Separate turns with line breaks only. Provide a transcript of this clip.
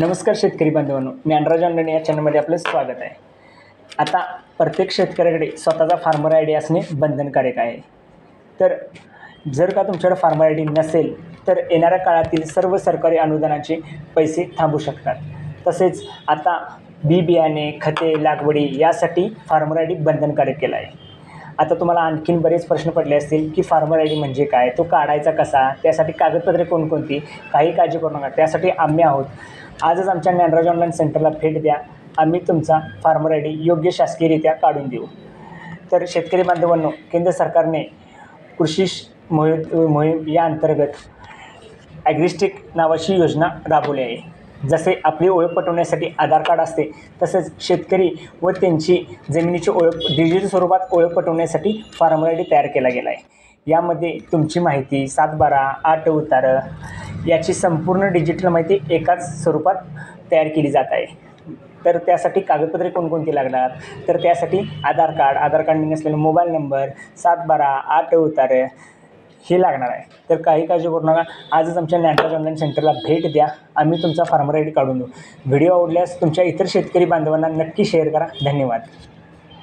नमस्कार शेतकरी बांधवांनो, मी अनराज ऑनलाईन या चॅनलमध्ये आपलं स्वागत आहे. आता प्रत्येक शेतकऱ्याकडे स्वतःचा फार्मर आय डी असणे बंधनकारक आहे. तर जर का तुमच्याकडे फार्मर आय डी नसेल तर येणाऱ्या काळातील सर्व सरकारी अनुदानाचे पैसे थांबू शकतात. तसेच आता बी बियाणे, खते, लागवडी यासाठी फार्मर आय डी बंधनकारक केला आहे. आता तुम्हाला आणखीन बरेच प्रश्न पडले असतील की फार्मर आय डी म्हणजे काय, तो काढायचा कसा, त्यासाठी कागदपत्रे कोणकोणती. काही काळजी करू नका, त्यासाठी आम्ही आहोत. आजच आमच्या ज्ञानराज ऑनलाईन सेंटरला भेट द्या, आम्ही तुमचा फार्मर आय डी योग्य शासकीयरित्या काढून देऊ. तर शेतकरी बांधवांनो, केंद्र सरकारने कृषी मोहीम या अंतर्गत ॲग्रिस्टिक नावाची योजना राबवली आहे. जसे आपली ओळख पटवण्यासाठी आधार कार्ड असते, तसेच शेतकरी व त्यांची जमिनीची ओळख डिजिटल स्वरूपात ओळख पटवण्यासाठी फार्मर आय डी तयार केला गेला आहे. यामध्ये तुमची माहिती, 7/12, 8 उतारं याची संपूर्ण डिजिटल माहिती एकाच स्वरूपात तयार केली जात आहे. तर त्यासाठी कागदपत्रे कोणकोणती लागणार, तर त्यासाठी आधार कार्ड नसलेला मोबाईल नंबर, 7/12, 8 उतारं हे लागणार आहे. तर काही काळजी करू नका, आजच आमच्या ज्ञानराज ऑनलाईन सेंटरला भेट द्या, आम्ही तुमचा फार्मर आय डी काढून देऊ. व्हिडिओ आवडल्यास तुमच्या इतर शेतकरी बांधवांना नक्की शेअर करा. धन्यवाद.